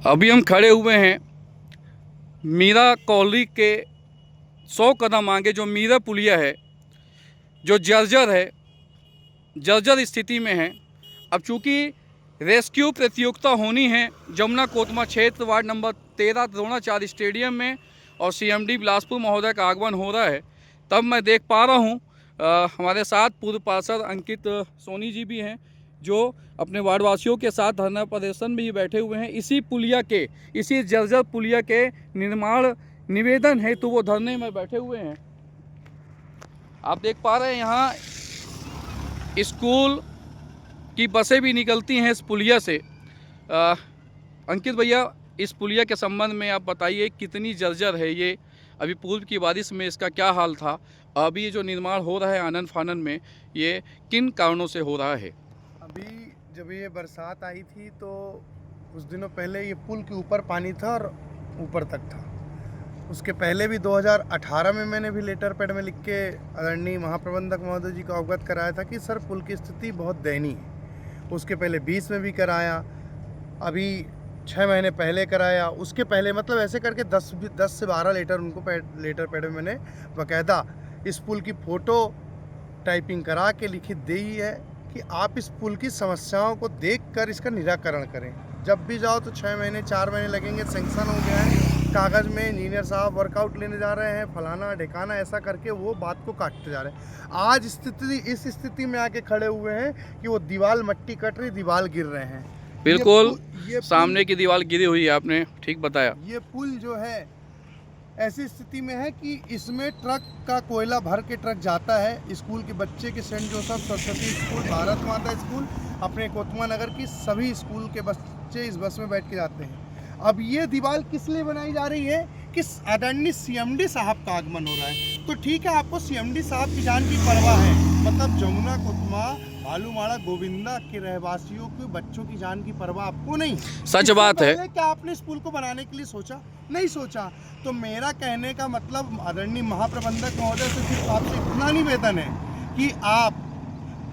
अभी हम खड़े हुए हैं मीरा कॉलोनी के 100 कदम आगे जो मीरा पुलिया है, जो जर्जर स्थिति में है। अब चूँकि रेस्क्यू प्रतियोगिता होनी है जमुना कोतमा क्षेत्र वार्ड नंबर 13 द्रोणाचार्य स्टेडियम में और सीएमडी बिलासपुर महोदय का आगमन हो रहा है, तब मैं देख पा रहा हूँ हमारे साथ पूर्व पार्षद अंकित सोनी जी भी हैं, जो अपने वार्डवासियों के साथ धरना प्रदर्शन में ही बैठे हुए हैं। इसी जर्जर पुलिया के निर्माण निवेदन है तो वो धरने में बैठे हुए हैं। आप देख पा रहे हैं यहाँ स्कूल की बसें भी निकलती हैं इस पुलिया से। अंकित भैया, इस पुलिया के संबंध में आप बताइए कितनी जर्जर है ये, अभी पूर्व की बारिश में इसका क्या हाल था, अभी ये जो निर्माण हो रहा है आनन फानन में, ये किन कारणों से हो रहा है? अभी जब ये बरसात आई थी तो कुछ दिनों पहले ये पुल के ऊपर पानी था और ऊपर तक था। उसके पहले भी 2018 में मैंने भी लेटर पैड में लिख के आदरणीय महाप्रबंधक महोदय जी को अवगत कराया था कि सर पुल की स्थिति बहुत दयनीय है। उसके पहले 20 में भी कराया, अभी 6 महीने पहले कराया, उसके पहले मतलब ऐसे करके 10 से 12 लेटर लेटर पैड में मैंने बाकायदा इस पुल की फ़ोटो टाइपिंग करा के लिखित दी है कि आप इस पुल की समस्याओं को देखकर इसका निराकरण करें। जब भी जाओ तो 6 महीने 4 महीने लगेंगे, सेंक्शन हो गया है, कागज़ में इंजीनियर साहब वर्कआउट लेने जा रहे हैं, फलाना ढिकाना, ऐसा करके वो बात को काटते जा रहे हैं। आज इस स्थिति में आके खड़े हुए हैं कि वो दीवार मट्टी कट रही, दीवार गिर रहे हैं। बिल्कुल ये सामने की दीवार गिरी हुई है, आपने ठीक बताया। ये पुल जो है ऐसी स्थिति में है कि इसमें ट्रक का कोयला भर के ट्रक जाता है। स्कूल के बच्चे के Saint Joseph Saraswati school, Bharat Mata school, अपने कोतमा नगर की सभी स्कूल के बच्चे इस बस में बैठ के जाते हैं। अब ये दीवार किस लिए बनाई जा रही है कि आदरणीय सीएमडी साहब का आगमन हो रहा है। तो ठीक है, आपको सीएमडी साहब की जान की परवाह है, मतलब जमुना कोतमा भालूमाड़ा गोविंदा के रहवासियों के बच्चों की जान की परवाह आपको नहीं। सच बात है। क्या आपने इस पुल को बनाने के लिए सोचा? नहीं सोचा। तो मेरा कहने का मतलब आदरणीय महाप्रबंधक महोदय से सिर्फ आपसे इतना निवेदन है कि आप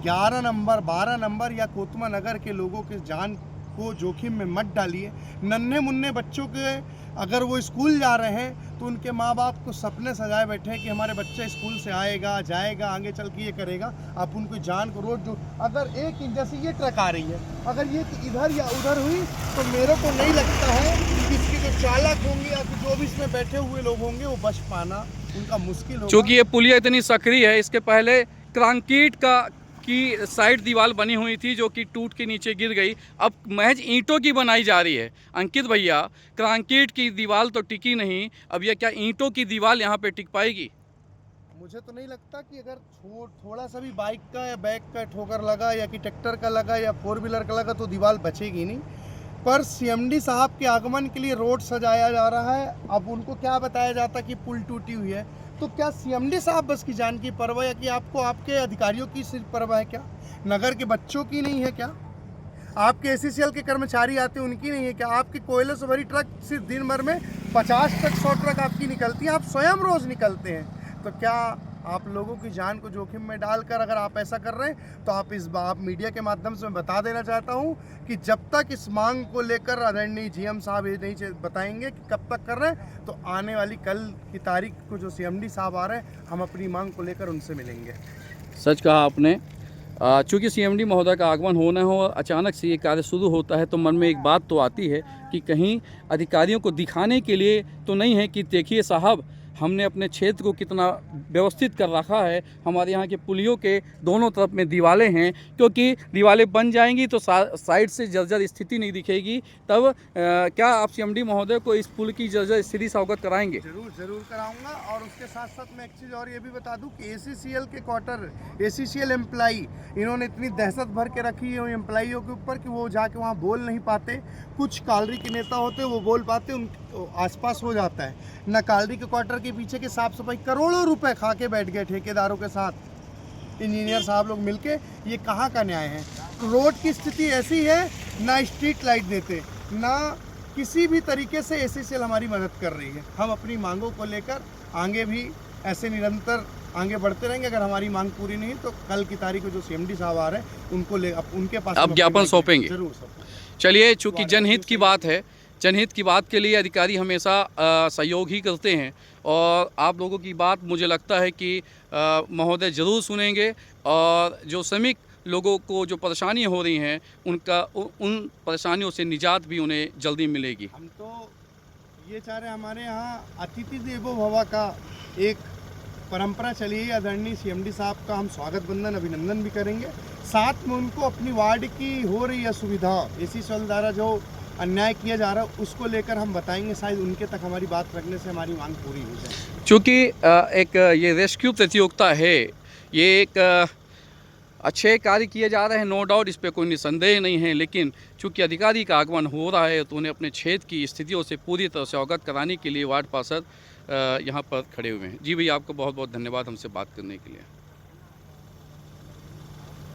11 नंबर 12 नंबर या कोतमा नगर के लोगों के जान को जोखिम में मत डालिए। नन्हे मुन्ने बच्चों के अगर वो स्कूल जा रहे हैं तो उनके माँ बाप को सपने सजाए बैठे हैं कि हमारे बच्चा स्कूल से आएगा, जाएगा, आगे चल के ये करेगा। आप उनको जान को रोड जो अगर 1 इंच जैसे ये ट्रक आ रही है, अगर ये इधर या उधर हुई तो मेरे को नहीं लगता है कि इसके जो चालक होंगे या जो भी इसमें बैठे हुए लोग होंगे वो बच पाना उनका मुश्किल होगा। क्योंकि ये पुलिया इतनी सक्रिय है, इसके पहले कंक्रीट की साइड दीवार बनी हुई थी जो कि टूट के नीचे गिर गई, अब महज ईंटों की बनाई जा रही है। अंकित भैया, कंक्रीट की दीवार तो टिकी नहीं, अब ये क्या ईंटों की दीवार यहाँ पे टिक पाएगी? मुझे तो नहीं लगता कि अगर थोड़ा सा भी बाइक का या बैग का ठोकर लगा या कि ट्रैक्टर का लगा या 4 व्हीलर का लगा तो दीवार बचेगी नहीं। पर सीएमडी साहब के आगमन के लिए रोड सजाया जा रहा है। अब उनको क्या बताया जाता कि पुल टूटी हुई है, तो क्या सीएमडी साहब बस की जान की परवाह है कि आपको आपके अधिकारियों की सिर्फ परवाह है क्या? नगर के बच्चों की नहीं है क्या? आपके एससीसीएल के कर्मचारी आते हैं उनकी नहीं है क्या? आपके कोयले से भरी ट्रक सिर्फ दिन भर में 50 ट्रक 100 ट्रक आपकी निकलती है, आप स्वयं रोज निकलते हैं। तो क्या आप लोगों की जान को जोखिम में डालकर अगर आप ऐसा कर रहे हैं तो आप मीडिया के माध्यम से मैं बता देना चाहता हूं कि जब तक इस मांग को लेकर आदरणीय जीएम साहब ये नहीं बताएंगे कि कब तक कर रहे हैं, तो आने वाली कल की तारीख को जो सीएमडी साहब आ रहे हैं हम अपनी मांग को लेकर उनसे मिलेंगे। सच कहा आपने। चूँकि सीएमडी महोदय का आगमन होना हो, अचानक से ये कार्य शुरू होता है तो मन में एक बात तो आती है कि कहीं अधिकारियों को दिखाने के लिए तो नहीं है कि देखिए साहब हमने अपने क्षेत्र को कितना व्यवस्थित कर रखा है, हमारे यहाँ के पुलियों के दोनों तरफ में दीवारें हैं, क्योंकि दीवारें बन जाएंगी तो साइड से जर्जर स्थिति नहीं दिखेगी। तब क्या आप सीएमडी महोदय को इस पुल की जर्जर स्थिति से अवगत कराएंगे? जरूर कराऊंगा। और उसके साथ साथ मैं एक चीज़ और ये भी बता दूं कि एससीसीएल के क्वार्टर एससीसीएल एम्प्लाई इन्होंने इतनी दहशत भर के रखी है एम्प्लाइयों के ऊपर कि वो जाके वहाँ बोल नहीं पाते। कुछ कालरी के नेता होते वो बोल पाते, उन आसपास हो जाता है ना। कालरी के क्वार्टर के पीछे की साफ सफाई करोड़ों रुपए खा के बैठ गए ठेकेदारों के साथ इंजीनियर साहब लोग मिलके। ये कहाँ का न्याय है? रोड की स्थिति ऐसी है, ना स्ट्रीट लाइट देते, ना किसी भी तरीके से एससीसीएल हमारी मदद कर रही है। हम अपनी मांगों को लेकर आगे भी ऐसे निरंतर आगे बढ़ते रहेंगे। अगर हमारी मांग पूरी नहीं तो कल की तारीख को जो सीएमडी साहब आ रहे हैं उनको उनके पास आप ज्ञापन सौंपेंगे? जरूर। चलिए, चूँकि जनहित की बात है, जनहित की बात के लिए अधिकारी हमेशा सहयोग ही करते हैं और आप लोगों की बात मुझे लगता है कि महोदय ज़रूर सुनेंगे और जो श्रमिक लोगों को जो परेशानी हो रही हैं उन परेशानियों से निजात भी उन्हें जल्दी मिलेगी। हम तो ये चाह रहे हैं, हमारे यहाँ अतिथि देवो भव का एक परंपरा चली है। आदरणीय सीएमडी साहब का हम स्वागत बंदन अभिनंदन भी करेंगे, साथ में उनको अपनी वार्ड की हो रही असुविधा एसी सेल द्वारा जो अन्याय किया जा रहा है उसको लेकर हम बताएंगे, शायद उनके तक हमारी बात रखने से हमारी मांग पूरी हो जाए। चूँकि एक ये रेस्क्यू प्रतियोगिता है, ये एक अच्छे कार्य किए जा रहे हैं, नो डाउट, इस पर कोई निसंदेह नहीं है, लेकिन चूँकि अधिकारी का आगमन हो रहा है तो उन्हें अपने क्षेत्र की स्थितियों से पूरी तरह से अवगत कराने के लिए वार्ड पार्षद यहाँ पर खड़े हुए हैं। जी भैया, आपको बहुत बहुत धन्यवाद हमसे बात करने के लिए।